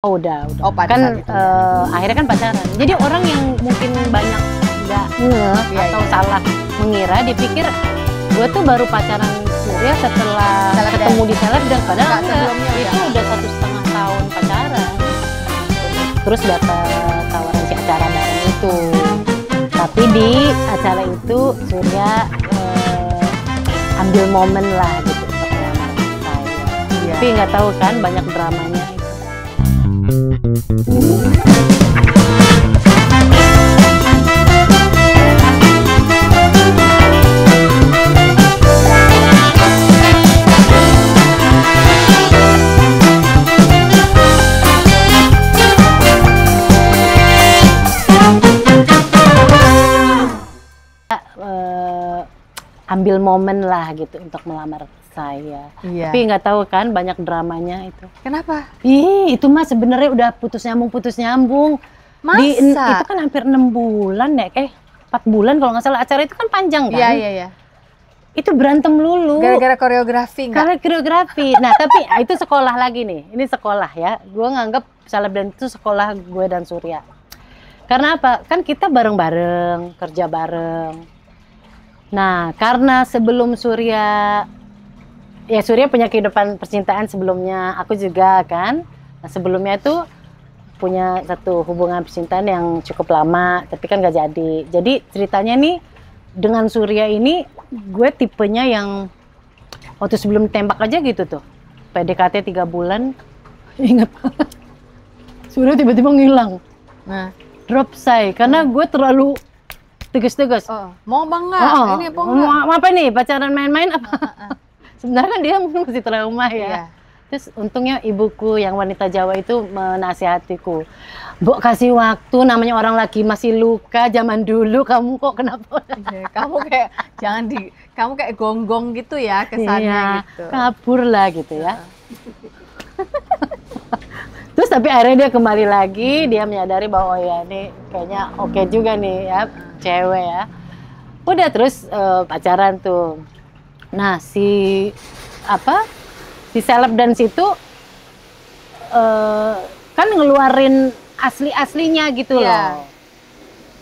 Oh, udah. Oh, pada Kan saat itu ya. akhirnya kan pacaran. Jadi orang yang mungkin banyak nggak ngeh Iya, atau iya. salah mengira, dipikir gue tuh baru pacaran Surya setelah Selebgram. ketemu di Selebgram, padahal Nggak, enggak. sebelumnya Itu udah 1,5 tahun pacaran. Terus dapat tawaran si acara bareng itu. Tapi di acara itu Surya ambil momen lah gitu untuk melamar saya. Iya. Tapi nggak tahu kan banyak dramanya. Ambil momen lah gitu untuk melamar saya. Iya. Tapi nggak tahu kan banyak dramanya itu. Kenapa? Ih, itu mah sebenarnya udah putus nyambung. Masa? Itu kan hampir 6 bulan ya, 4 bulan kalau nggak salah. Acara itu kan panjang kan? Iya. Itu berantem lulu. Gara-gara koreografi nggak? Karena koreografi. Nah, tapi itu sekolah lagi nih. Ini sekolah ya. Gue nganggap Selebgram itu sekolah gue dan Surya. Karena apa? Kan kita bareng-bareng, kerja bareng. Nah, karena sebelum Surya punya kehidupan percintaan sebelumnya, aku juga kan. Nah, sebelumnya itu punya satu hubungan percintaan yang cukup lama, tapi kan gak jadi. Jadi ceritanya nih, dengan Surya ini, gue tipenya yang waktu sebelum tembak aja gitu tuh. PDKT 3 bulan, inget Surya tiba-tiba ngilang. Nah. Drop say, karena gue terlalu tegas-tegas. Oh, mau apa enggak? Ini apa enggak? Mau apa nih? Pacaran main-main apa? Sebenarnya kan dia mungkin masih trauma ya. Iya. Terus untungnya ibuku yang wanita Jawa itu menasihatiku. Bu, kasih waktu, namanya orang lagi masih luka zaman dulu, kamu kok kenapa? Iya, kamu kayak kamu kayak gonggong gitu ya kesannya Iya, gitu. kabur lah gitu ya. Terus tapi akhirnya dia kembali lagi, dia menyadari bahwa oh ya ini kayaknya oke juga nih ya, cewek ya. Udah terus pacaran tuh. Nah si Selebgram itu kan ngeluarin asli-aslinya gitu loh.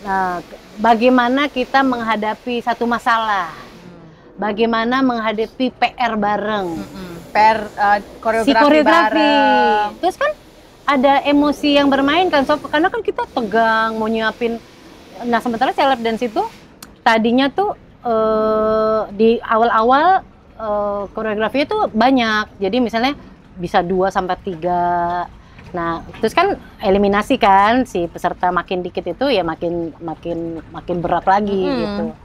Nah bagaimana kita menghadapi satu masalah, bagaimana menghadapi PR bareng. PR koreografi bareng. Terus kan ada emosi yang bermain kan, karena kan kita tegang mau nyiapin. Nah sementara Selebgram itu tadinya tuh di awal-awal koreografinya tuh banyak, jadi misalnya bisa 2 sampai 3. Nah terus kan eliminasi kan, si peserta makin dikit itu ya makin berat lagi gitu.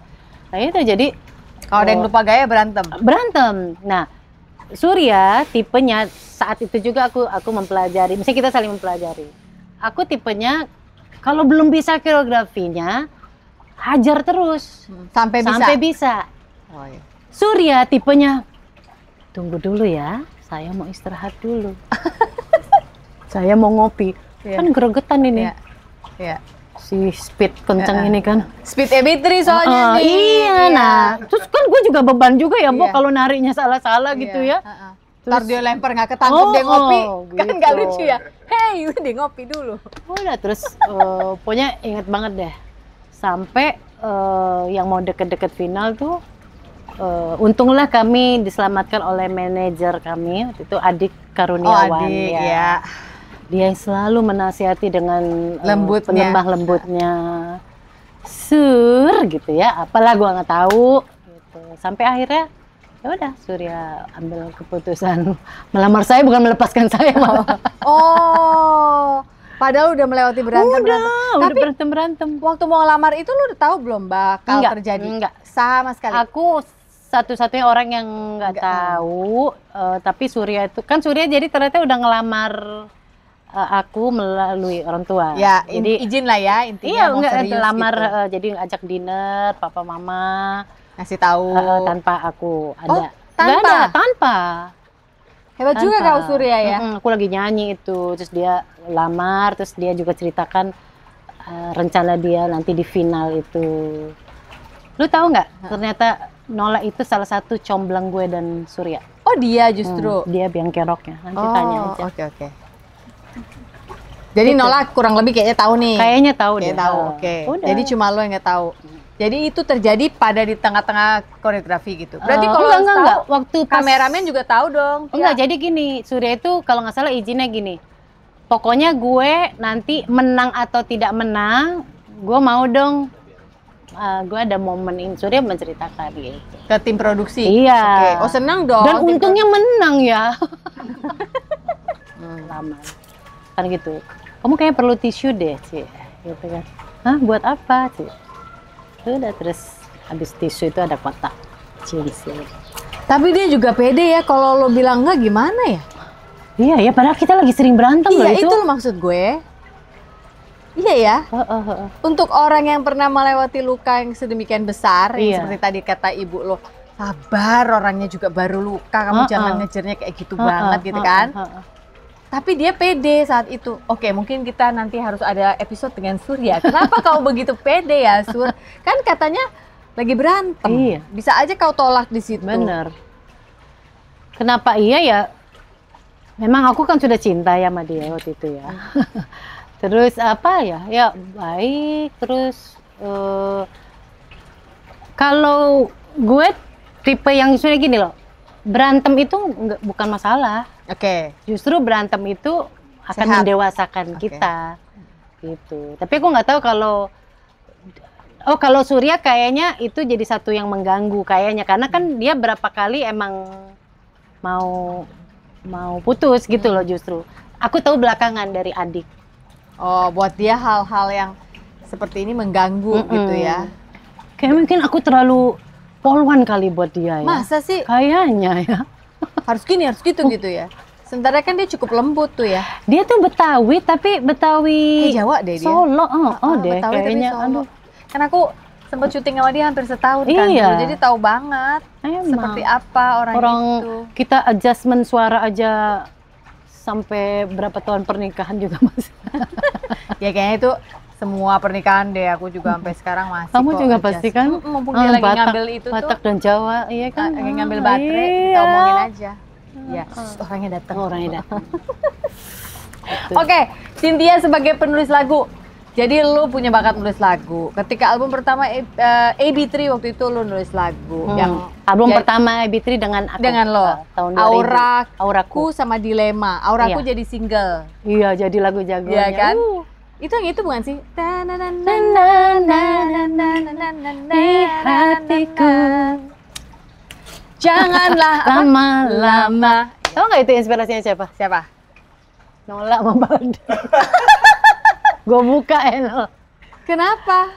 Nah itu jadi kalau ada yang lupa gaya berantem. Nah Surya tipenya saat itu juga aku mempelajari, misalnya kita saling mempelajari. Aku tipenya kalau belum bisa koreografinya hajar terus sampai bisa. Oh, iya. Surya tipenya tunggu dulu ya, saya mau istirahat dulu. Saya mau ngopi. Kan gregetan ini. Iya. Si speed kenceng ini kan. Speed AB3 soalnya nih. Iya, nah. Terus kan gue juga beban juga ya, Bu, kalau nariknya salah-salah gitu ya. Ntar dia lempar nggak ketangkep, dia ngopi. Gitu. Kan nggak lucu ya. Hey, dia ngopi dulu. Udah, terus pokoknya inget banget deh. Sampai yang mau deket-deket final tuh, untunglah kami diselamatkan oleh manajer kami, waktu itu Adik Karuniawan. Ya. Dia yang selalu menasihati dengan pelemah lembutnya, Sur gitu ya, apalah gua nggak tahu gitu. Sampai akhirnya ya udah Surya ambil keputusan melamar saya, bukan melepaskan saya malah. Oh, padahal udah melewati berantem. Tapi berantem. Waktu mau ngelamar itu lu udah tahu belum bakal terjadi? Enggak, sama sekali. Aku satu-satunya orang yang nggak tahu. Tapi Surya itu kan jadi ternyata udah ngelamar aku melalui orang tua. Ya, jadi izin lah ya intinya. Iya, mau serius lamar gitu. jadi ngajak dinner, papa mama ngasih tahu tanpa aku ada. Tanpa. Hebat juga kau Surya ya. Aku lagi nyanyi itu, terus dia lamar, terus dia juga ceritakan rencana dia nanti di final itu. Lu tahu nggak? Ternyata Nola itu salah satu comblang gue dan Surya. Oh dia justru. Dia biang keroknya. Nanti tanya aja. Oke. Jadi Gitu. Nola kurang lebih kayaknya tahu nih. Kayaknya tahu Kayaknya deh. tahu. Oh, Oke. udah. Jadi cuma lo yang nggak tahu. Jadi itu terjadi pada di tengah-tengah koreografi gitu. Berarti kalau enggak. Waktu pas kameramen juga tahu dong. enggak, jadi gini, Surya itu kalau nggak salah izinnya gini. Pokoknya gue nanti menang atau tidak menang, gue mau dong. Gue ada momen ini, Surya menceritakan gitu. Ke tim produksi. Iya. Oke. Oh senang dong. Dan tim untungnya menang ya. Lama. Kan gitu. Kamu kayaknya perlu tisu deh, Ci. Gitu kan. Hah, buat apa, Ci? Udah, terus habis tisu itu ada kotak jeans. Tapi dia juga pede ya, kalau lo bilang enggak gimana ya? Iya ya, padahal kita lagi sering berantem loh Iya itu. itu lo maksud gue. Iya ya, untuk orang yang pernah melewati luka yang sedemikian besar, yang Iya. seperti tadi kata ibu lo, sabar orangnya juga baru luka, kamu jangan ngejarnya kayak gitu banget gitu kan. Tapi dia pede saat itu. Oke, mungkin kita nanti harus ada episode dengan Surya. Kenapa kau begitu pede ya, Sur? Kan katanya lagi berantem. Iya. Bisa aja kau tolak di situ. Bener. Kenapa iya ya? Memang aku kan sudah cinta ya sama dia waktu itu ya. Terus apa ya? Ya baik. Terus kalau gue tipe yang sudah gini loh. Berantem itu bukan masalah. Oke. Justru berantem itu akan Sehat. mendewasakan Oke. kita. Gitu. Tapi aku nggak tahu kalau Surya kayaknya itu jadi satu yang mengganggu kayaknya, karena kan dia berapa kali emang mau putus gitu loh justru. Aku tahu belakangan dari adik. Oh, buat dia hal-hal yang seperti ini mengganggu gitu ya. Kayak mungkin aku terlalu polwan kali buat dia ya. Masa sih Kayaknya ya. harus gini, harus gitu gitu ya. Sementara kan dia cukup lembut tuh ya. Dia tuh Betawi tapi Betawi Kayak Jawa deh dia. Solo, deh Betawi tapi kayaknya. Solo. Aduh, Kan aku sempat syuting sama dia hampir setahun kan Iya. dulu, jadi tahu banget emang. seperti apa orang itu. Kita adjustment suara aja sampai berapa tahun pernikahan juga masih. Ya kayaknya itu semua pernikahan deh, aku juga sampai sekarang masih. Kamu kok juga adjust. pasti kan? Mumpung dia lagi Batak, ngambil itu Batak tuh, dan Jawa, iya kan? lagi ngambil baterai, Iya. kita omongin aja. Ya, orangnya datang. Orangnya datang. Oke, Cynthia sebagai penulis lagu. Jadi lu punya bakat nulis lagu. Ketika album pertama AB3 waktu itu lu nulis lagu yang album jadi- pertama AB3 dengan aku. dengan lo. Tahun 2000. Auraku sama Dilema. Auraku Iya. jadi single. Iya, jadi lagu jagoannya. Iya kan? Itu yang itu bukan sih? Di hatiku Janganlah apa? lama-lama. Tahu nggak itu inspirasinya siapa? Siapa? Nola sama Baldi. Gue buka Nol. Kenapa?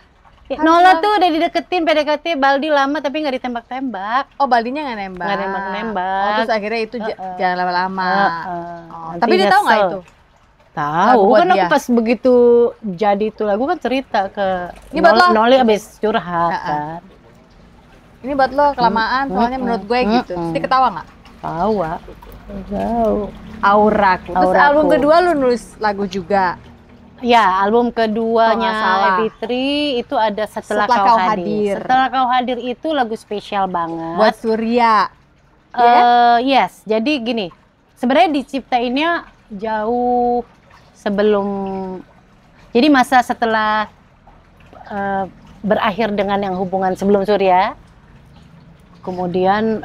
Nola tuh udah dideketin PDKT Baldi lama tapi nggak ditembak-tembak. Oh, Baldinya nggak nembak. Nggak nembak-nembak. Oh, terus akhirnya itu jangan lama-lama. Oh, Nanti tapi dia tahu nggak nyesel. itu? Tahu Lagu buat kan aku dia. pas begitu jadi itu lagu kan cerita ke Ini buat lo. Noli abis curhat kan. Ini buat lo kelamaan, soalnya menurut gue gitu. Terus dia ketawa nggak? Tahu, Wak. Tahu. Auraku. Terus Auraku. album kedua lu nulis lagu juga. Ya, album Kalau nggak keduanya salah. AB3 itu ada Setelah Kau Hadir. Setelah Kau Hadir itu lagu spesial banget. Buat Surya. Iya kan? Yes, jadi gini. Sebenarnya diciptainnya jauh sebelum. Jadi masa setelah berakhir dengan yang hubungan sebelum Surya. Kemudian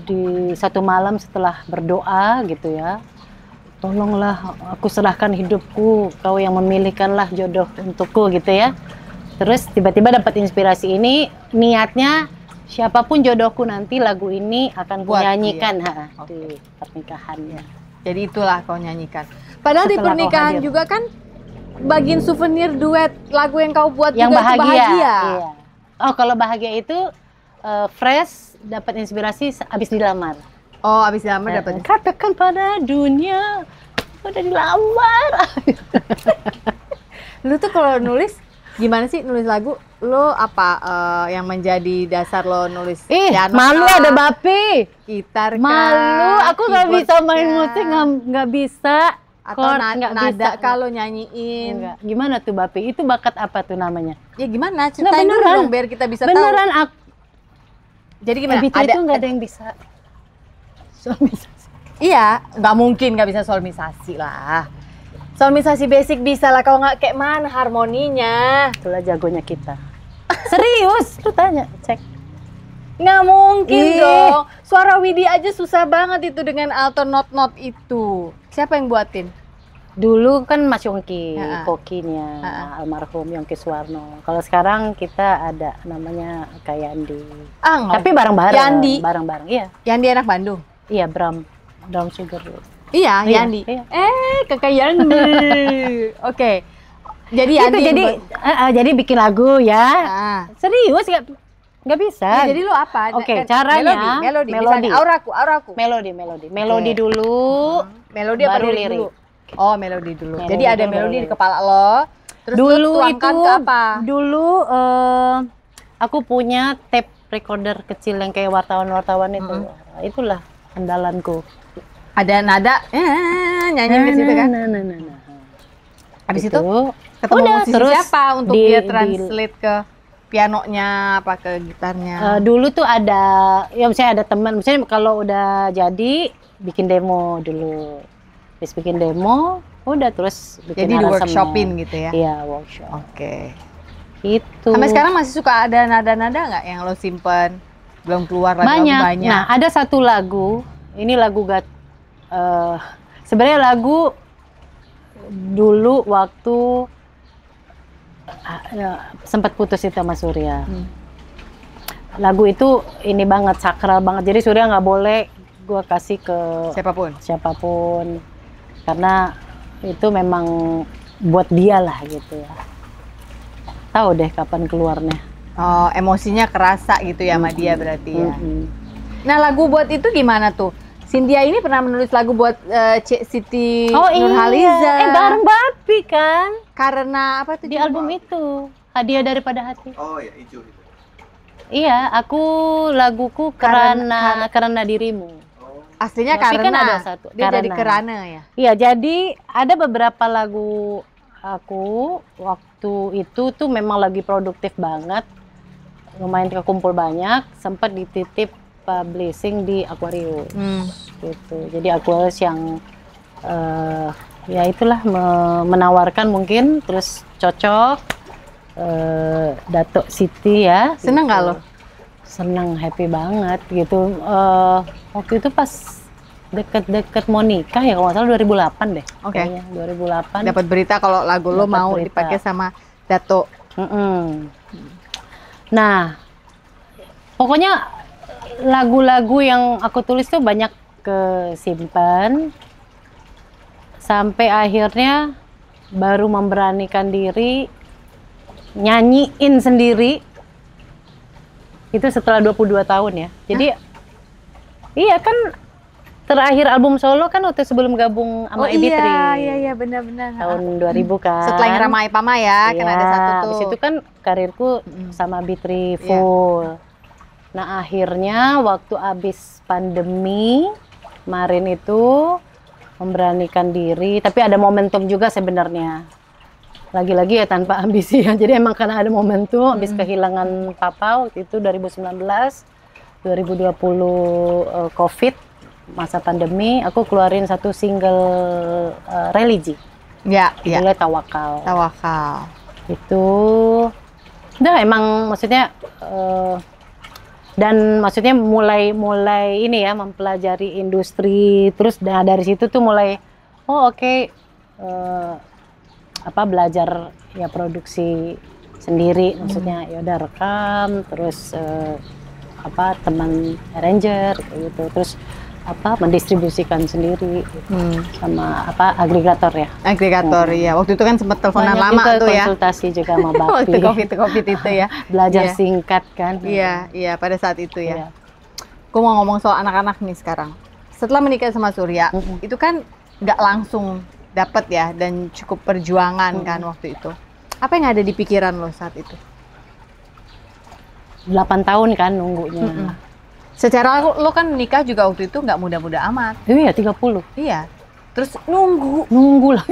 di satu malam setelah berdoa gitu ya, tolonglah aku serahkan hidupku, kau yang memilihkanlah jodoh untukku gitu ya. Terus tiba-tiba dapat inspirasi ini, niatnya siapapun jodohku nanti lagu ini akan Buat kunyanyikan Oke. di pernikahannya. Jadi itulah kau nyanyikan. Padahal di Setelah Kau pernikahan Hadir. juga kan bagian souvenir duet lagu yang kau buat Yang juga itu bahagia. bahagia. Iya. Oh, kalau bahagia itu fresh dapat inspirasi abis dilamar. Oh, abis dilamar dapat. Katakan pada dunia udah dilamar. Lu tuh kalau nulis gimana sih nulis lagu? Lo apa yang menjadi dasar lo nulis? piano Malu kah? ada bapi. Gitar kah? Malu, aku nggak Keyboard bisa main kah? musik, nggak bisa. Atau Chord, nada nggak bisa. kalau nyanyiin. Enggak. Gimana tuh bapi? Itu bakat apa tuh namanya? Ya gimana? Ceritain dulu beneran. dong biar kita bisa tahu. Beneran aku. Jadi gimana? Abit itu nggak ada yang bisa. Suami Iya, nggak mungkin nggak bisa solmisasi lah. Solmisasi basic bisa lah, kalau nggak kayak mana harmoninya? Itulah jagonya kita. Serius, lu tanya, cek. Nggak mungkin dong. Suara Widi aja susah banget itu dengan alto not itu. Siapa yang buatin? Dulu kan Mas Yongki, kokinya almarhum Yongki Suwarno. Kalau sekarang kita ada namanya Kak Yandi. Tapi bareng-bareng. Yandi? Bareng-bareng, iya. Yandi anak Bandung? Iya, Brown Sugar. Iya, Yandi. Iya. Kakak Yandi. Oke. Jadi Yandi jadi bikin lagu ya. Serius nggak bisa. Ya, jadi lu apa? Oke, caranya melodi. Auraku. Melodi dulu. Melodi apa baru lirik lirik? Dulu? Oh, melodi dulu. Jadi ada melodi di kepala lo. Terus dulu lu tuangkan itu ke apa? Dulu aku punya tape recorder kecil yang kayak wartawan itu. Itulah andalanku. Ada nada nyanyi di situ kan? Habis itu ketemu musisi terus siapa untuk dia translate ke pianonya apa ke gitarnya? Dulu tuh ada, ya misalnya ada teman, misalnya kalau udah jadi bikin demo dulu, habis bikin demo, udah terus bikin jadi di workshopin gitu ya? Iya, workshop. Oke. Itu. Sampai sekarang masih suka ada nada-nada nggak yang lo simpen belum keluar lagu banyak? Nah, ada satu lagu, ini lagu sebenarnya lagu dulu waktu sempat putus itu sama Surya. Lagu itu ini banget, sakral banget. Jadi Surya nggak boleh gue kasih ke siapapun. Karena itu memang buat dia lah gitu ya. Tahu deh kapan keluarnya. Oh, emosinya kerasa gitu ya sama dia berarti ya. Nah, lagu buat itu gimana tuh? Cynthia ini pernah menulis lagu buat Cik Siti Nurhaliza. Bareng Bapi kan? Karena apa tuh? Di album itu, Hadiah Daripada Hati. Oh ya, hijau itu. Iya, laguku karena dirimu. Aslinya Bapi karena. Kan ada satu. Dia jadi kerana ya? Iya, jadi ada beberapa lagu aku waktu itu tuh memang lagi produktif banget. Lumayan kekumpul banyak, sempat dititip publishing di Aquarius gitu. Jadi Aquarius yang ya itulah menawarkan mungkin, terus cocok Datuk Siti ya. Seneng nggak gitu. lo? Seneng, happy banget gitu. Waktu itu pas deket-deket mau nikah ya, kalau nggak salah 2008 deh. Oke. 2008. Dapat berita kalau lagu lo mau dipakai sama Datuk. Nah, pokoknya lagu-lagu yang aku tulis tuh banyak kesimpan sampai akhirnya baru memberanikan diri nyanyiin sendiri itu setelah 22 tahun ya. Jadi iya kan, terakhir album solo kan waktu sebelum gabung sama Ebitri. Iya benar-benar. Tahun 2000 kan. Setelah yang Rama Ipama ya, kan ada satu tuh. Habis itu kan karirku sama Ebitri full. Nah, akhirnya waktu abis pandemi kemarin itu memberanikan diri, tapi ada momentum juga sebenarnya. Lagi-lagi ya tanpa ambisi ya. Jadi emang karena ada momentum habis kehilangan papa waktu itu 2019, 2020 Covid, masa pandemi, aku keluarin satu single religi. Ya, judulnya Tawakal. Itu udah emang maksudnya dan maksudnya mulai ini ya, mempelajari industri, terus dari situ tuh mulai belajar ya produksi sendiri, maksudnya ya udah rekam, terus teman arranger gitu, terus mendistribusikan sendiri sama agregator ya. Iya. Waktu itu kan sempat teleponan lama tuh ya. Konsultasi juga sama Bapi. Waktu COVID itu ya. Belajar singkat kan. Iya, pada saat itu ya. Aku mau ngomong soal anak-anak nih sekarang. Setelah menikah sama Surya, itu kan nggak langsung dapet ya, dan cukup perjuangan kan waktu itu. Apa yang ada di pikiran lo saat itu? 8 tahun kan nunggunya. Secara lo kan menikah juga waktu itu nggak muda-muda amat. Iya, 30. Iya. Terus nunggu lah.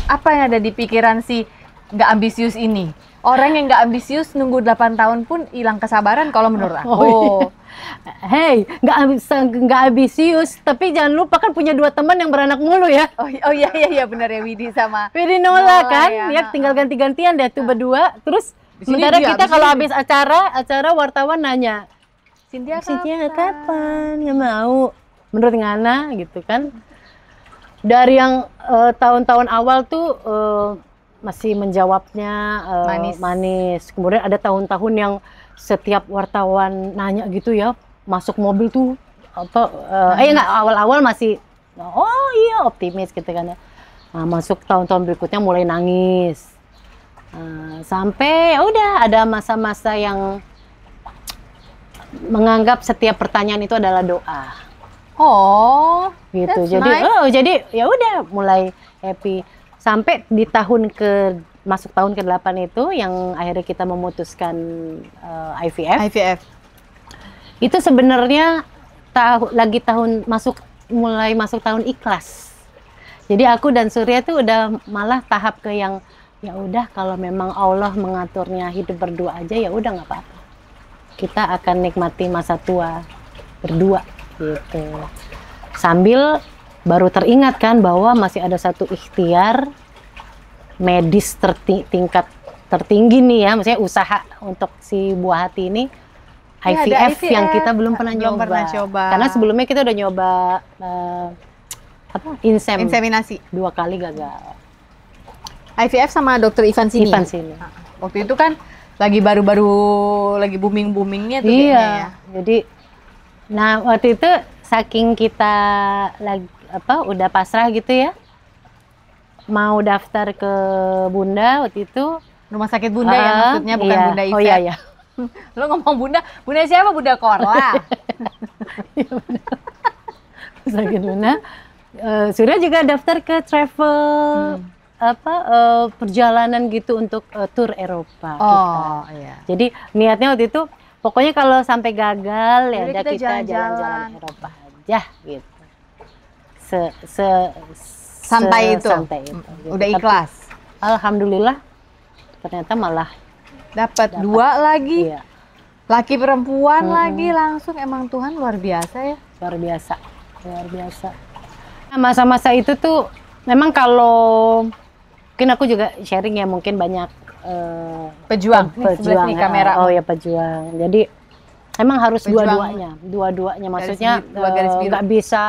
Apa yang ada di pikiran si nggak ambisius ini? Orang yang nggak ambisius nunggu 8 tahun pun hilang kesabaran kalau menurut aku. Hey, nggak ambisius, tapi jangan lupa kan punya 2 teman yang beranak mulu ya. Oh iya benar ya, Widi sama Widi Nola kan, ya. tinggal ganti-gantian deh tuh berdua. Terus Di sini sementara dia, kita di kalau sini. habis acara wartawan nanya, Cynthia kapan? Nggak mau. Menurut Ngana gitu kan. Dari yang tahun-tahun awal tuh masih menjawabnya manis. Kemudian ada tahun-tahun yang setiap wartawan nanya gitu ya, masuk mobil tuh apa nggak, awal-awal masih oh iya optimis gitu kan ya. Nah, masuk tahun-tahun berikutnya mulai nangis. Sampai ya udah ada masa-masa yang menganggap setiap pertanyaan itu adalah doa. Oh, Gitu. that's Jadi nice. jadi ya udah mulai happy sampai di masuk tahun ke-8 itu yang akhirnya kita memutuskan IVF. IVF. Itu sebenarnya mulai masuk tahun ikhlas. Jadi aku dan Surya tuh udah malah tahap ke yang ya udah kalau memang Allah mengaturnya hidup berdua aja ya udah nggak apa-apa. Kita akan nikmati masa tua berdua gitu. Sambil baru teringat kan bahwa masih ada satu ikhtiar medis tingkat tertinggi nih ya, maksudnya usaha untuk si buah hati ini. Ya, ada IVF yang kita belum pernah coba. Karena sebelumnya kita udah nyoba inseminasi 2 kali gagal. IVF sama dokter Ivan sini. Ivan sini. Waktu itu kan lagi lagi boomingnya tuh Iya. kayaknya ya. Jadi nah waktu itu saking kita udah pasrah gitu ya. Mau daftar ke Bunda waktu itu. Rumah sakit Bunda ya maksudnya, bukan iya. Bunda Ivet. Oh iya. Lo ngomong Bunda siapa? Bunda Korla. Sakit Bunda. Surya juga daftar ke travel perjalanan gitu untuk tur Eropa kita. Iya. Jadi niatnya waktu itu pokoknya kalau sampai gagal ya Jadi udah kita jalan-jalan Eropa aja gitu. Santai itu. Gitu. Udah ikhlas. Alhamdulillah ternyata malah Dapat 2 lagi. iya, Laki perempuan lagi, langsung emang Tuhan luar biasa ya. luar biasa. Nah, masa-masa itu tuh memang kalau mungkin aku juga sharing ya, mungkin banyak Pejuang. Nih, sebelah sini kamera. Oh ya pejuang. Jadi emang harus Pejuang. dua-duanya. Maksudnya garis biru. nggak bisa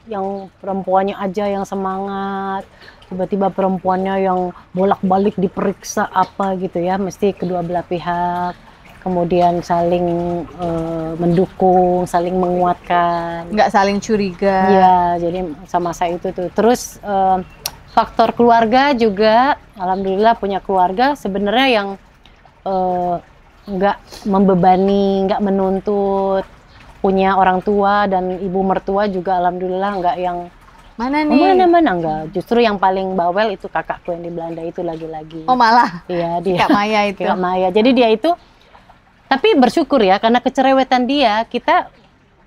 yang perempuannya aja yang semangat, tiba-tiba perempuannya yang bolak-balik diperiksa apa gitu ya. Mesti kedua belah pihak, kemudian saling mendukung, saling menguatkan. Nggak saling curiga. Iya, jadi masa-masa itu tuh. Terus faktor keluarga juga, alhamdulillah punya keluarga sebenarnya yang nggak membebani, nggak menuntut, punya orang tua dan ibu mertua juga alhamdulillah nggak yang Mana nih? mana enggak. Justru yang paling bawel itu kakakku yang di Belanda itu lagi-lagi. Oh malah? Iya dia. Kak Maya itu. Kak Maya. Jadi dia itu, tapi bersyukur ya karena kecerewetan dia, kita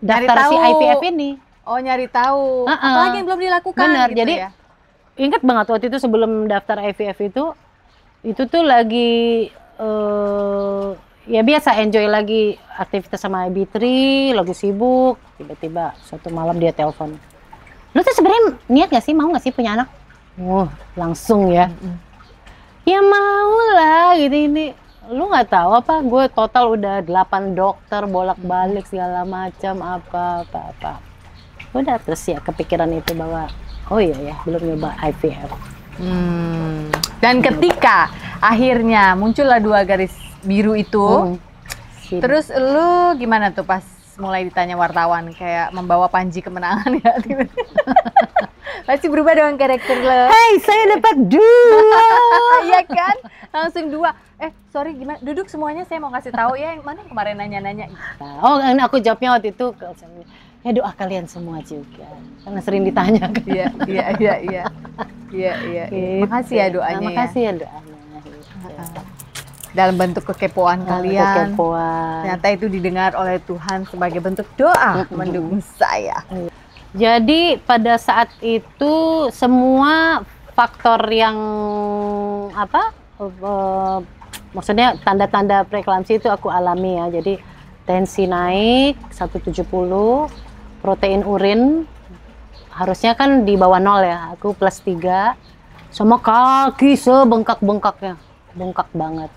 daftar si IVF ini. Oh nyari tahu. Apalagi yang belum dilakukan. Benar. Gitu Jadi ya? ingat banget waktu itu sebelum daftar IVF itu tuh lagi ya biasa enjoy lagi aktivitas sama Ibitri, lagi sibuk, tiba-tiba suatu malam dia telepon. Lu tuh sebenarnya niat gak sih, mau gak sih punya anak? Langsung ya. Ya mau lah gitu ini. Lu nggak tahu apa, gue total udah 8 dokter bolak-balik segala macam apa. Udah terus ya kepikiran itu bahwa oh iya ya belum nyoba IVF. Dan ketika akhirnya muncullah 2 garis biru itu, terus lu gimana tuh pas mulai ditanya wartawan kayak membawa panji kemenangan ya? Pasti berubah dengan karakter lo. Hey, saya dapat 2. Iya kan? Langsung 2. Sorry gimana? Duduk semuanya, saya mau kasih tahu ya. Yang mana yang kemarin nanya-nanya? Oh, aku jawabnya waktu itu ya doa kalian semua juga. Karena sering ditanya kan. Iya. Gitu. Makasih ya doanya. Makasih ya doanya. Dalam bentuk kekepoan kalian. Ternyata itu didengar oleh Tuhan sebagai bentuk doa mendukung saya. Jadi pada saat itu semua faktor yang maksudnya tanda-tanda preeklamsi itu aku alami ya. Jadi tensi naik 170, protein urin harusnya kan di bawah 0 ya, aku +3, sama kaki sebengkak-bengkaknya, bengkak banget.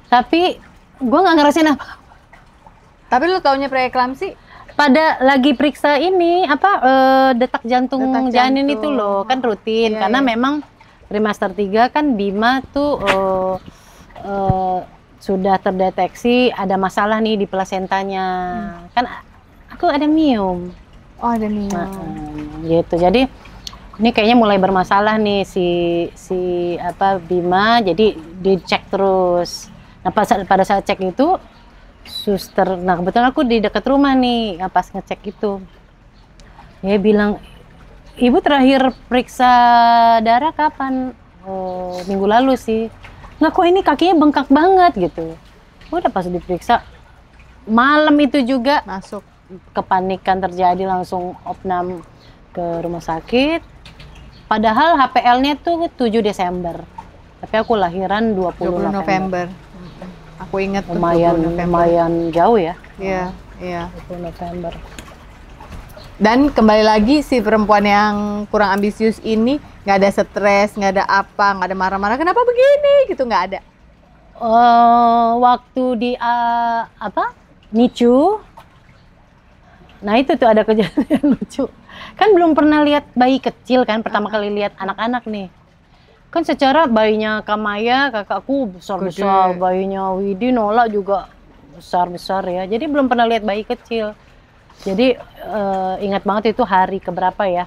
Tapi gue nggak ngerasain apa. Tapi lu taunya preeklamsi? Pada lagi periksa ini detak jantung janin itu loh, kan rutin. Karena memang trimester 3 kan Bima tuh sudah terdeteksi ada masalah nih di plasentanya. Kan aku ada miom. Oh, ada miom. Gitu. Jadi ini kayaknya mulai bermasalah nih si Bima, jadi dicek terus. Nah, pada saat cek itu suster, nah kebetulan aku di dekat rumah nih, pas ngecek itu. Dia bilang, "Ibu terakhir periksa darah kapan?" "Oh, minggu lalu sih." "Nah, kok ini kakinya bengkak banget?" gitu. Udah pas diperiksa, malam itu juga masuk. Kepanikan terjadi, langsung opnam ke rumah sakit. Padahal HPL-nya tuh 7 Desember. Tapi aku lahiran 20 November. Aku ingat lumayan jauh ya. Iya. 20 November. Dan kembali lagi si perempuan yang kurang ambisius ini nggak ada stres, nggak ada apa, nggak ada marah-marah. Kenapa begini? Gitu nggak ada. Waktu di NICU. Nah itu tuh ada kejadian lucu. Kan belum pernah lihat bayi kecil kan, pertama kali lihat anak-anak nih. Kan secara bayinya Kamaya, kakakku besar-besar, bayinya Widi, Nola juga besar-besar ya. Jadi belum pernah lihat bayi kecil. Jadi ingat banget itu hari keberapa ya.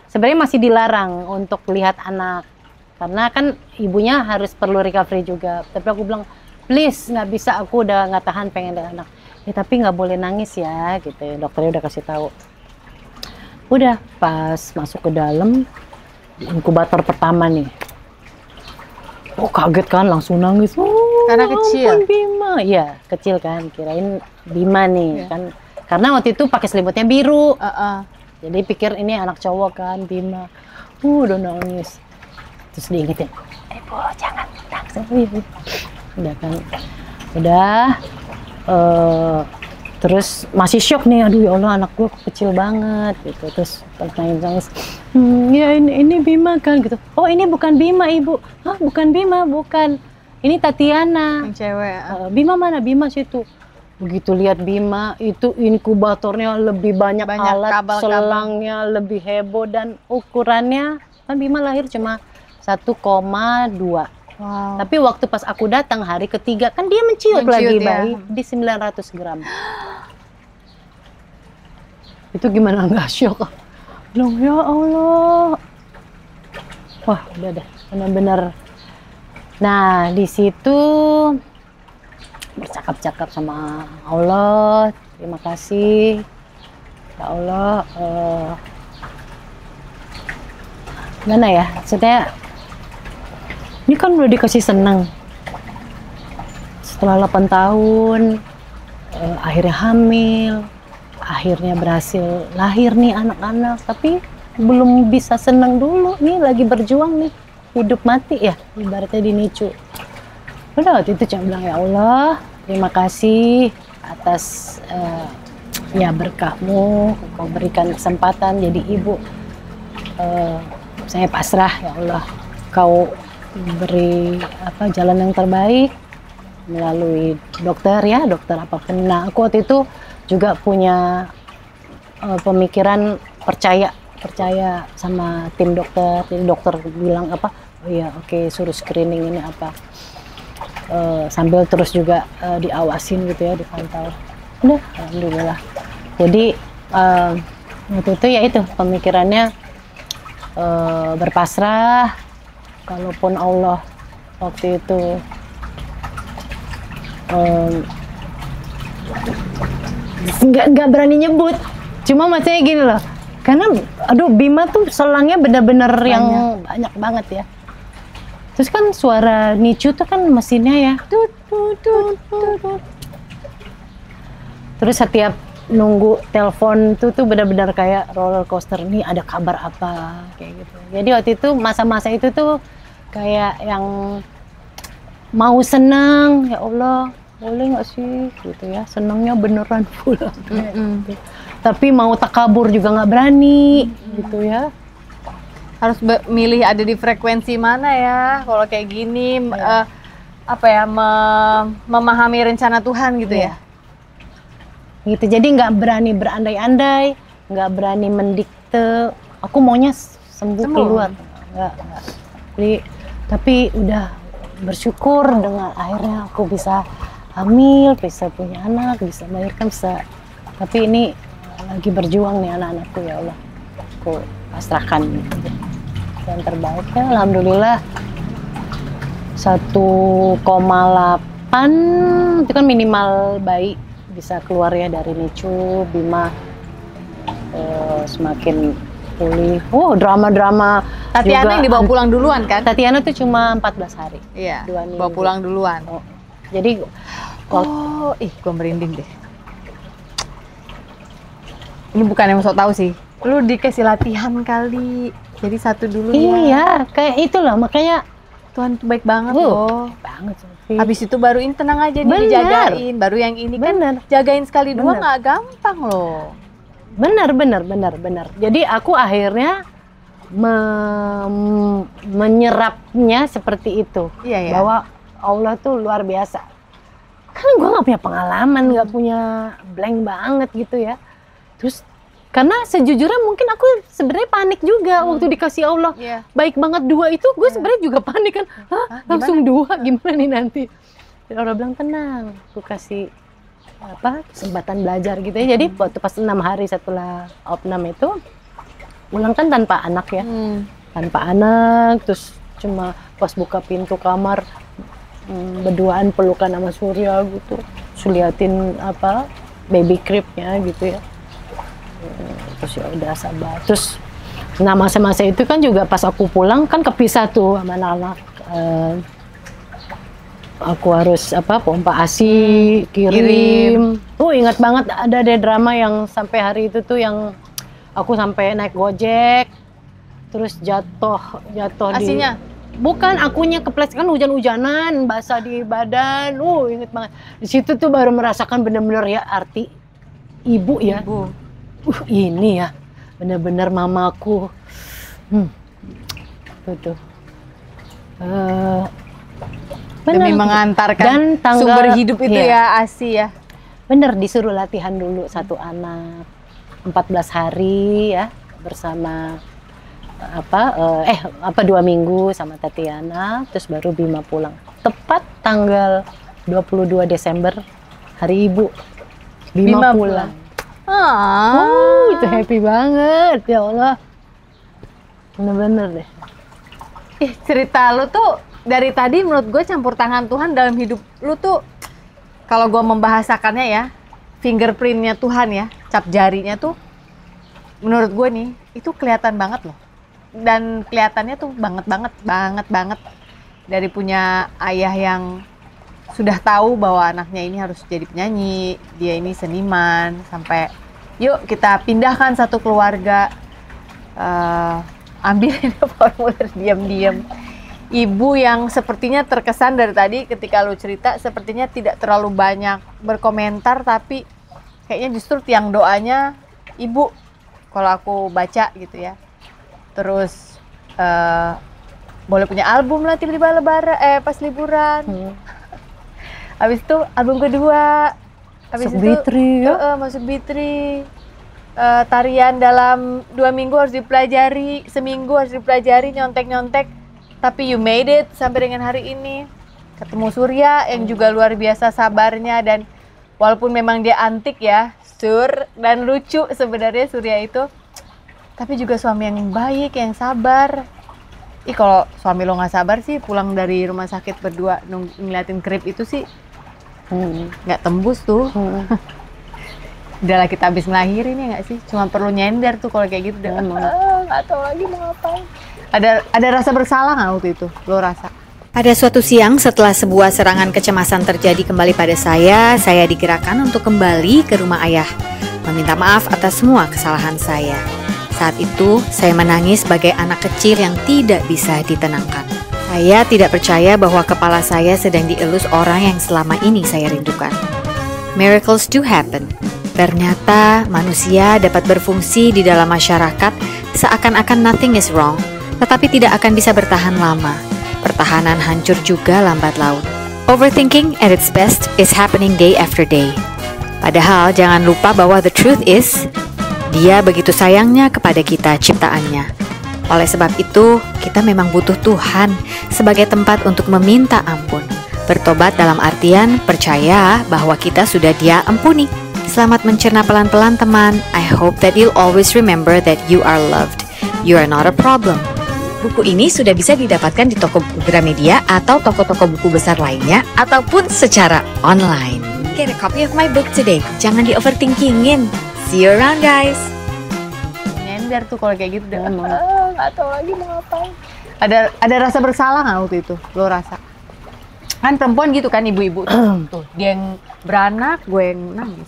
Sebenarnya masih dilarang untuk lihat anak. Karena kan ibunya harus perlu recovery juga. Tapi aku bilang, please nggak bisa, aku udah nggak tahan pengen lihat anak. Ya tapi nggak boleh nangis ya gitu ya, dokternya udah kasih tahu. Udah pas masuk ke dalam inkubator pertama nih, kaget kan, langsung nangis. Karena kecil. Bima, ya kecil kan, kirain Bima nih kan, karena waktu itu pakai selimutnya biru. Jadi pikir ini anak cowok kan, Bima. Udah nangis, terus diingetin, "Ibu jangan nangis." Udah kan, terus masih shock nih, aduh ya Allah anak gue kecil banget gitu. Terus nangis, ya ini Bima kan gitu. "Oh ini bukan Bima ibu." "Hah bukan Bima?" "Bukan, ini Tatiana." Yang cewek. "Bima mana?" "Bima situ." Begitu lihat Bima, itu inkubatornya lebih banyak alat, selangnya lebih heboh, dan ukurannya kan Bima lahir cuma 1,2. Wow. Tapi waktu pas aku datang hari ketiga kan dia menciut lagi bayi di 900 gram. Itu gimana nggak shock? Bilang ya Allah. Wah udah deh, benar-benar. Nah di situ bercakap-cakap sama Allah. Terima kasih ya Allah. Gimana ya? Maksudnya ini kan udah dikasih senang. Setelah 8 tahun, akhirnya hamil, akhirnya berhasil lahir nih anak-anak. Tapi belum bisa senang dulu, nih lagi berjuang nih, hidup mati ya, ibaratnya di NICU. Udah waktu itu cuma bilang, ya Allah, terima kasih atas ya berkahmu, kau berikan kesempatan jadi ibu. Saya pasrah ya Allah, kau beri jalan yang terbaik melalui dokter ya, dokter apapun. Nah aku waktu itu juga punya pemikiran percaya sama tim dokter. Jadi dokter bilang oh iya oke, suruh screening ini sambil terus juga diawasin gitu ya, dipantau. Udah alhamdulillah. Jadi waktu itu ya itu pemikirannya berpasrah. Kalaupun Allah waktu itu nggak berani nyebut, cuma maksudnya gini loh, karena aduh Bima tuh selangnya benar-benar yang banyak banget ya. Terus kan suara NICU tuh kan mesinnya ya, tut, tut, tut, tut, tut. Terus setiap nunggu telepon tuh benar-benar kayak roller coaster, nih ada kabar apa kayak gitu. Jadi waktu itu masa-masa itu tuh kayak yang mau senang, ya Allah boleh nggak sih gitu ya, senangnya beneran pulang. Gitu. Tapi mau takabur juga nggak berani gitu ya. Harus milih ada di frekuensi mana ya kalau kayak gini, memahami rencana Tuhan gitu ya. Gitu, jadi nggak berani berandai-andai, nggak berani mendikte. Aku maunya sembuh. Keluar, nggak. Jadi, tapi udah bersyukur dengan akhirnya aku bisa hamil, bisa punya anak, bisa melahirkan, bisa. Tapi ini lagi berjuang nih anak-anakku, ya Allah. Aku pasrahkan yang terbaik ya, alhamdulillah. 1,8 itu kan minimal bayi bisa keluar ya dari NICU. Bima semakin pulih. Drama-drama. Tatiana yang dibawa pulang duluan kan? Tatiana tuh cuma 14 hari. Iya, bawa pulang duluan. Jadi gue merinding deh. Ini bukan yang sok tahu sih. Lu dikasih latihan kali. Jadi satu dulu ya. Iya, kayak itulah makanya Tuhan tuh baik banget loh. Banget. Habis itu baru ini tenang aja nih dijagain. Baru yang ini kan jagain sekali dua nggak gampang loh. Benar. Jadi aku akhirnya menyerapnya seperti itu. Iya, bahwa Allah tuh luar biasa. Kan gue nggak punya pengalaman, nggak punya blank banget gitu ya. Terus karena sejujurnya mungkin aku sebenarnya panik juga waktu dikasih Allah baik banget 2 itu, gue sebenarnya juga panik kan. Langsung gimana? 2 gimana nih nanti? Dan Allah bilang tenang, aku kasih kesempatan belajar gitu ya. Jadi waktu pas 6 hari setelah opnam itu pulang kan tanpa anak ya, tanpa anak, terus cuma pas buka pintu kamar berduaan pelukan sama Surya gitu, liatin baby cribnya gitu ya. Terus ya udah sabar. Terus masa-masa itu kan juga pas aku pulang kan kepisah tuh sama anak-anak. Aku harus pompa ASI, kirim. Ingat banget ada deh drama yang sampai hari itu tuh yang aku sampai naik Gojek, terus jatuh ASInya? Bukan, akunya kepleset kan hujan-hujanan, basah di badan. Inget banget. Di situ tuh baru merasakan bener-bener ya arti ibu ya. Ini ya bener-bener mamaku. Tuh. Demi mengantarkan dan sumber hidup itu ya ASI ya. Bener, disuruh latihan dulu 1 anak 14 hari ya bersama 2 minggu sama Tatiana, terus baru Bima pulang. Tepat tanggal 22 Desember hari Ibu Bima pulang. Itu happy banget ya Allah. Bener-bener deh. Cerita lu tuh dari tadi menurut gue campur tangan Tuhan dalam hidup lu tuh. Kalau gue membahasakannya ya, fingerprintnya Tuhan ya, cap jarinya tuh menurut gue nih itu kelihatan banget loh. Dan kelihatannya tuh banget dari punya ayah yang sudah tahu bahwa anaknya ini harus jadi penyanyi, dia ini seniman, sampai yuk kita pindahkan satu keluarga, ambilin formulir diam-diam. Ibu yang sepertinya terkesan dari tadi ketika lu cerita sepertinya tidak terlalu banyak berkomentar, tapi kayaknya justru tiang doanya ibu kalau aku baca gitu ya. Terus boleh punya album lah tiba-tiba pas liburan. Habis itu album kedua, habis itu masuk Bitri. Tarian dalam 2 minggu harus dipelajari, seminggu harus dipelajari, nyontek-nyontek. Tapi you made it sampai dengan hari ini. Ketemu Surya yang juga luar biasa sabarnya, dan walaupun memang dia antik ya, dan lucu sebenarnya Surya itu, tapi juga suami yang baik, yang sabar. Kalau suami lo nggak sabar sih, pulang dari rumah sakit berdua ngeliatin krip itu sih nggak tembus tuh. Udahlah kita habis ngelahirin ya nggak sih? Cuma perlu nyender tuh kalau kayak gitu. Nggak tahu lagi mau ngapain. Ada rasa bersalah nggak waktu itu? Lo rasa? Pada suatu siang setelah sebuah serangan kecemasan terjadi kembali pada saya digerakkan untuk kembali ke rumah ayah, meminta maaf atas semua kesalahan saya. Saat itu saya menangis sebagai anak kecil yang tidak bisa ditenangkan. Saya tidak percaya bahwa kepala saya sedang dielus orang yang selama ini saya rindukan. Miracles do happen. Ternyata manusia dapat berfungsi di dalam masyarakat seakan-akan nothing is wrong, tetapi tidak akan bisa bertahan lama. Pertahanan hancur juga lambat laun. Overthinking at its best is happening day after day. Padahal jangan lupa bahwa the truth is, Dia begitu sayangnya kepada kita ciptaannya. Oleh sebab itu, kita memang butuh Tuhan sebagai tempat untuk meminta ampun. Bertobat dalam artian percaya bahwa kita sudah Dia ampuni. Selamat mencerna pelan-pelan teman. I hope that you'll always remember that you are loved. You are not a problem. Buku ini sudah bisa didapatkan di toko buku Gramedia atau toko-toko buku besar lainnya, ataupun secara online. Get a copy of my book today. Jangan di-overthinkingin. See you around, guys. Nyender tuh kalau kayak gitu. Nggak tahu lagi mau ngapain. Ada rasa bersalah nggak waktu itu? Lo rasa? Kan perempuan gitu kan, ibu-ibu tuh. Dia yang beranak, gue yang nangis.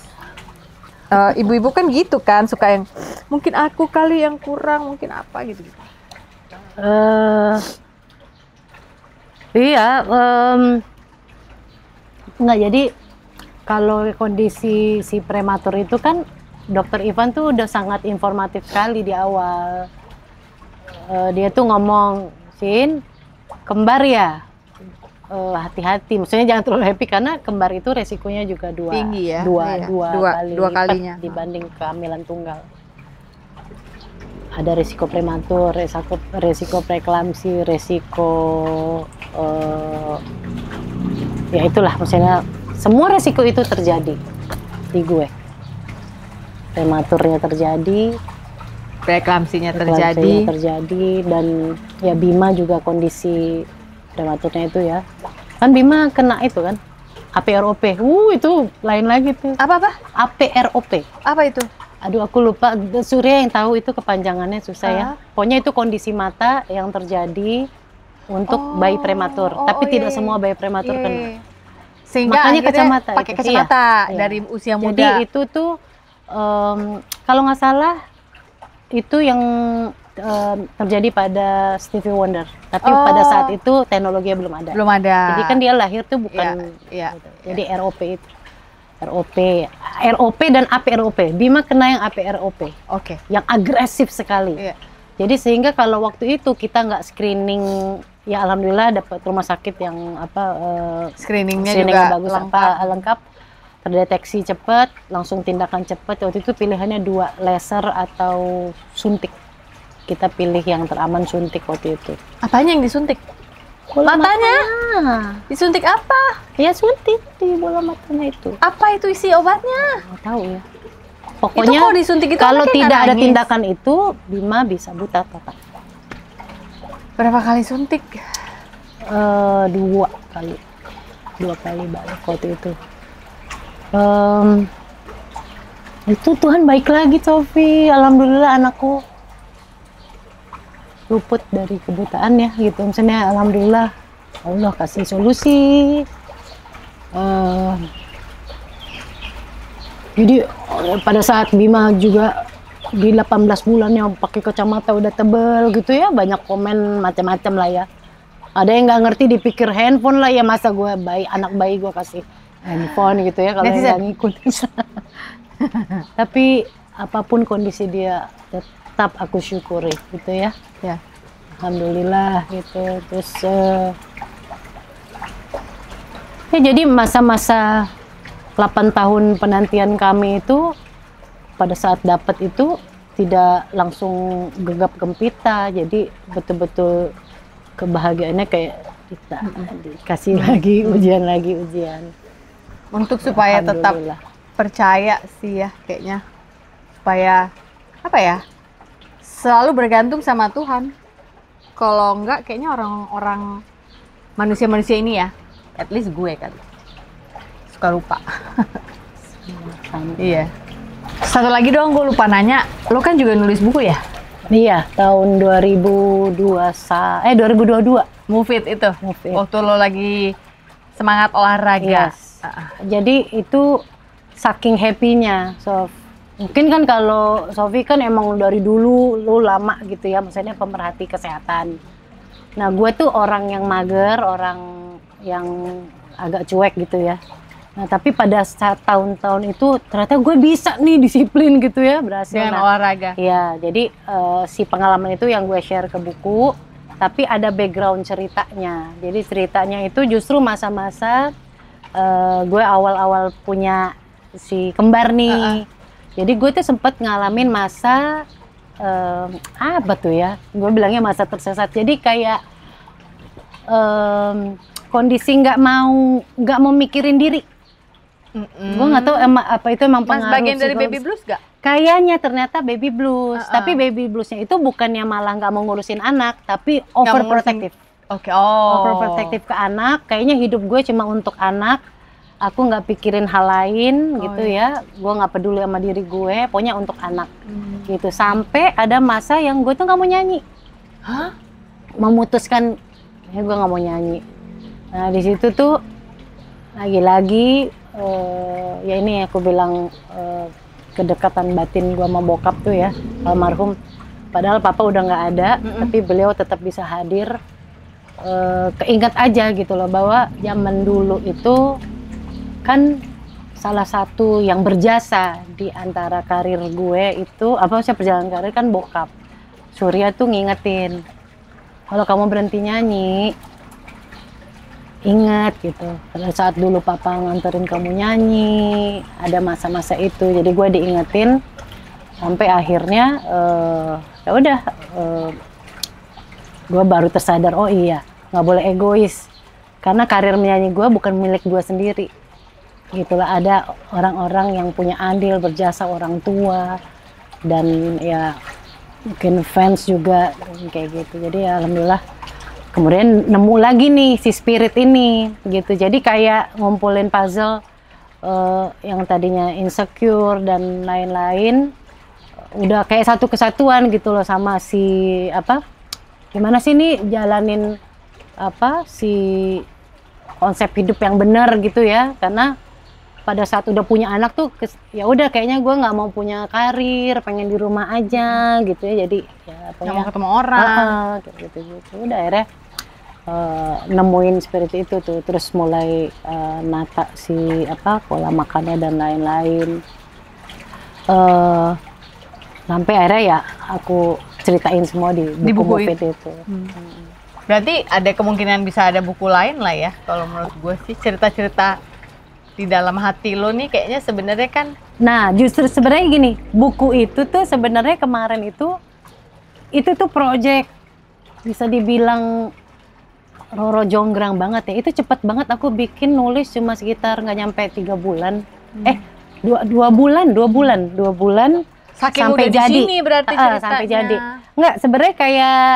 Ibu-ibu kan gitu kan, suka yang mungkin aku kali yang kurang, mungkin apa gitu. Iya, nggak, jadi kalau kondisi si prematur itu kan Dokter Ivan tuh udah sangat informatif sekali di awal. Dia tuh ngomong, Sin, kembar ya, hati-hati. Maksudnya jangan terlalu happy karena kembar itu resikonya juga tinggi ya, dua kalinya dibanding kehamilan tunggal. Ada resiko prematur, resiko preeklamsi, resiko ya itulah, maksudnya semua resiko itu terjadi di gue. Prematurnya terjadi, preeklamsinya terjadi, dan ya Bima juga kondisi prematurnya itu ya. Kan Bima kena itu kan, APROP. Itu lain lagi tuh. Apa? APROP. Apa itu? Aduh, aku lupa. Surya yang tahu itu kepanjangannya, susah ya. Pokoknya itu kondisi mata yang terjadi untuk bayi prematur. Tapi tidak semua bayi prematur kena. Sehingga makanya kacamata. Pakai kacamata dari usia muda. Jadi itu tuh kalau nggak salah itu yang terjadi pada Stevie Wonder. Tapi pada saat itu teknologinya belum ada. Jadi kan dia lahir tuh bukan. Jadi ROP itu. ROP dan APROP. Bima kena yang APROP. Oke. Yang agresif sekali. Jadi sehingga kalau waktu itu kita nggak screening, ya alhamdulillah dapat rumah sakit yang screeningnya juga bagus, lengkap, terdeteksi cepat, langsung tindakan cepat. Waktu itu pilihannya 2, laser atau suntik. Kita pilih yang teraman, suntik waktu itu. Apanya yang disuntik? Bola matanya? Disuntik apa? Ya suntik di bola matanya itu. Apa itu isi obatnya? Nggak tahu ya. Pokoknya itu disuntik itu kalau tidak ada tindakan itu, Bima bisa buta total. Berapa kali suntik? 2 kali balik waktu itu. Itu Tuhan baik lagi, Sofi. Alhamdulillah anakku luput dari kebutaan ya gitu. Misalnya alhamdulillah Allah kasih solusi. Jadi pada saat Bima juga di 18 bulan yang pakai kacamata udah tebel gitu ya, banyak komen macam-macam lah ya. Ada yang nggak ngerti dipikir handphone lah ya, masa gue anak bayi gue kasih handphone gitu ya kalau nggak ngikutin. Tapi apapun kondisi dia tetap aku syukuri gitu ya. Alhamdulillah gitu. Terus ya jadi masa-masa 8 tahun penantian kami itu pada saat dapat itu tidak langsung gegap gempita, jadi betul-betul kebahagiaannya kayak kita dikasih lagi ujian untuk supaya tetap percaya sih ya kayaknya, supaya apa ya, selalu bergantung sama Tuhan. Kalau enggak kayaknya orang-orang manusia ini ya, at least gue kan suka lupa. Iya. Satu lagi dong, gue lupa nanya, lo kan juga nulis buku ya? Iya, tahun 2022. Move It itu. Waktu lo lagi semangat olahraga. Yes. Jadi itu saking happy-nya, Sof. Mungkin kan kalau Sofi kan emang dari dulu lo lama gitu ya, maksudnya pemerhati kesehatan. Nah, gue tuh orang yang mager, orang yang agak cuek gitu ya. Nah, tapi pada saat tahun-tahun itu ternyata gue bisa nih disiplin gitu ya, berhasil. Dengan olahraga. Iya, jadi si pengalaman itu yang gue share ke buku, tapi ada background ceritanya. Jadi ceritanya itu justru masa-masa gue awal-awal punya si kembar nih. Jadi gue tuh sempet ngalamin masa apa tuh ya? Gue bilangnya masa tersesat. Jadi kayak kondisi nggak mau mikirin diri. Gue nggak tahu apa itu emang pengaruh. Bagian dari baby blues gak? Kayaknya ternyata baby blues. Tapi baby bluesnya itu bukannya malah nggak mau ngurusin anak, tapi overprotective. Oke, Overprotective ke anak. Kayaknya hidup gue cuma untuk anak. Aku nggak pikirin hal lain gitu ya. Gue nggak peduli sama diri gue. Pokoknya untuk anak gitu. Sampai ada masa yang gue tuh nggak mau nyanyi. Hah? Memutuskan, ya gue nggak mau nyanyi. Nah di situ tuh lagi-lagi ya ini aku bilang kedekatan batin gue sama bokap tuh ya, almarhum. Padahal papa udah nggak ada, tapi beliau tetap bisa hadir. Keinget aja gitu loh bahwa zaman dulu itu kan salah satu yang berjasa di antara karir gue itu perjalanan karir kan bokap. Surya tuh ngingetin, kalau kamu berhenti nyanyi, ingat gitu. Pada saat dulu papa nganterin kamu nyanyi, ada masa-masa itu. Jadi gue diingetin sampai akhirnya ya udah gue baru tersadar, oh iya nggak boleh egois karena karir menyanyi gue bukan milik gue sendiri. Gitulah, ada orang-orang yang punya andil, berjasa, orang tua dan ya mungkin fans juga kayak gitu. Jadi ya alhamdulillah kemudian nemu lagi nih si spirit ini gitu. Jadi kayak ngumpulin puzzle yang tadinya insecure dan lain-lain udah kayak satu kesatuan gitu loh sama si gimana sih nih jalanin si konsep hidup yang benar gitu ya. Karena pada saat udah punya anak tuh ya udah kayaknya gue nggak mau punya karir, pengen di rumah aja gitu ya. Jadi ya nggak mau ketemu orang gitu. Udah akhirnya nemuin spirit itu tuh, terus mulai nata si pola makannya dan lain-lain. Sampai akhirnya ya aku ceritain semua di buku itu. Berarti ada kemungkinan bisa ada buku lain lah ya. Kalau menurut gue sih cerita-cerita di dalam hati lo nih kayaknya sebenarnya kan. Nah justru sebenarnya gini, buku itu tuh sebenarnya kemarin itu tuh project bisa dibilang Roro Jonggrang banget ya. Itu cepet banget aku bikin nulis cuma sekitar nggak nyampe 3 bulan. 2 bulan. Saking sampai udah jadi. Di sini berarti ceritanya. Sampai jadi. Nggak, sebenarnya kayak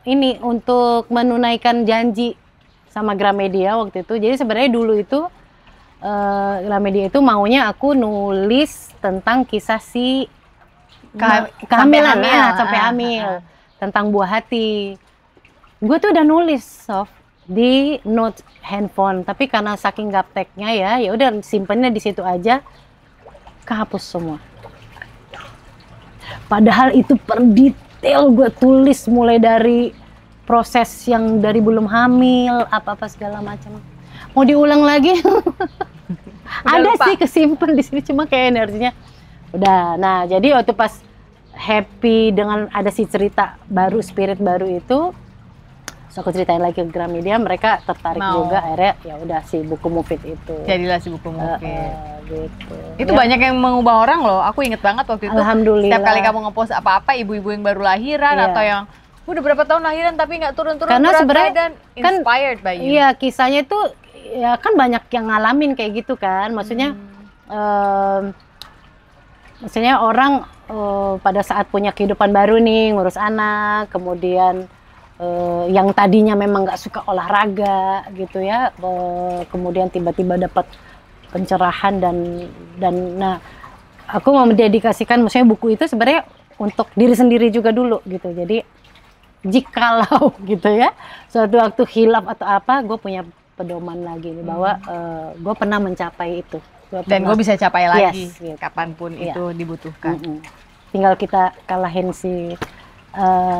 ini untuk menunaikan janji sama Gramedia waktu itu. Jadi sebenarnya dulu itu Gramedia itu maunya aku nulis tentang kisah si kehamilan sampai hamil. Tentang buah hati. Gue tuh udah nulis di note handphone, tapi karena saking gapteknya ya udah simpennya di situ aja, kehapus semua. Padahal itu per detail gue tulis mulai dari proses yang dari belum hamil, apa-apa segala macam. Mau diulang lagi? Ada lupa. Sih kesimpan di sini, cuma kayak energinya udah. Nah, jadi waktu pas happy dengan ada si cerita baru, spirit baru itu, so aku ceritain lagi ke Gramedia, mereka tertarik juga, akhirnya ya udah si buku Move It itu. Jadilah si buku Move It. Gitu. Itu ya. Banyak yang mengubah orang loh. Aku inget banget waktu itu. Alhamdulillah. Setiap kali kamu ngepost apa-apa, ibu-ibu yang baru lahiran atau yang udah berapa tahun lahiran tapi nggak turun-turun. Karena sebenarnya dan inspired by you. Iya, kisahnya itu ya kan banyak yang ngalamin kayak gitu kan. Maksudnya maksudnya orang pada saat punya kehidupan baru nih, ngurus anak, kemudian yang tadinya memang nggak suka olahraga gitu ya, kemudian tiba-tiba dapat pencerahan dan nah aku mau mendedikasikan maksudnya buku itu sebenarnya untuk diri sendiri juga dulu gitu. Jadi jikalau gitu ya suatu waktu hilaf atau apa, gue punya pedoman lagi nih bahwa gue pernah mencapai itu. Dan gue bisa capai lagi gitu. kapanpun itu dibutuhkan. Tinggal kita kalahin si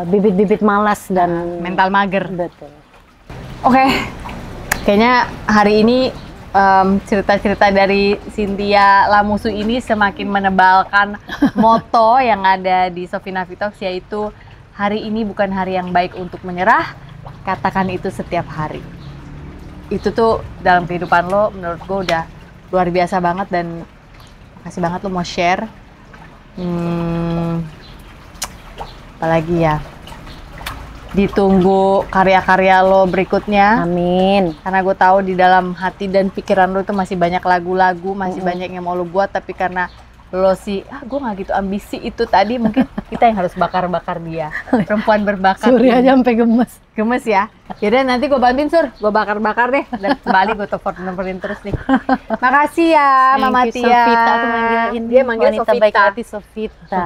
bibit-bibit malas dan mental mager. betul. Oke, kayaknya hari ini cerita-cerita dari Cynthia Lamusu ini semakin menebalkan moto yang ada di Sofina Vitox, yaitu hari ini bukan hari yang baik untuk menyerah, katakan itu setiap hari. Itu tuh dalam kehidupan lo menurut gue udah luar biasa banget, dan makasih banget lo mau share. Apalagi ya, ditunggu karya-karya lo berikutnya. Amin. Karena gue tahu di dalam hati dan pikiran lo itu masih banyak lagu-lagu, masih banyak yang mau lo buat, tapi karena lo sih, gue nggak gitu ambisi itu tadi, mungkin kita yang harus bakar-bakar dia. Perempuan berbakat. Surya aja sampai gemes. Gemes ya. Yaudah nanti gue bantuin Sur, gue bakar-bakar deh. Dan kembali gue telepon-teleponin terus nih. Makasih ya Mama Thank you, Tia. Sofita tuh manggilin Dia manggil wanita Sofita. baik hati Sofita.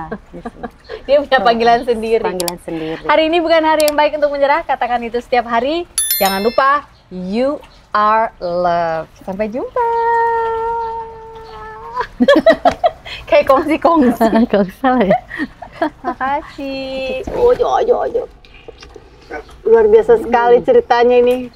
Dia punya panggilan sendiri. Panggilan sendiri. Hari ini bukan hari yang baik untuk menyerah, katakan itu setiap hari. Jangan lupa, you are loved. Sampai jumpa. Kayak kongsi-kongsi. Kok salah ya? Makasih. Ojo. Luar biasa sekali ceritanya ini.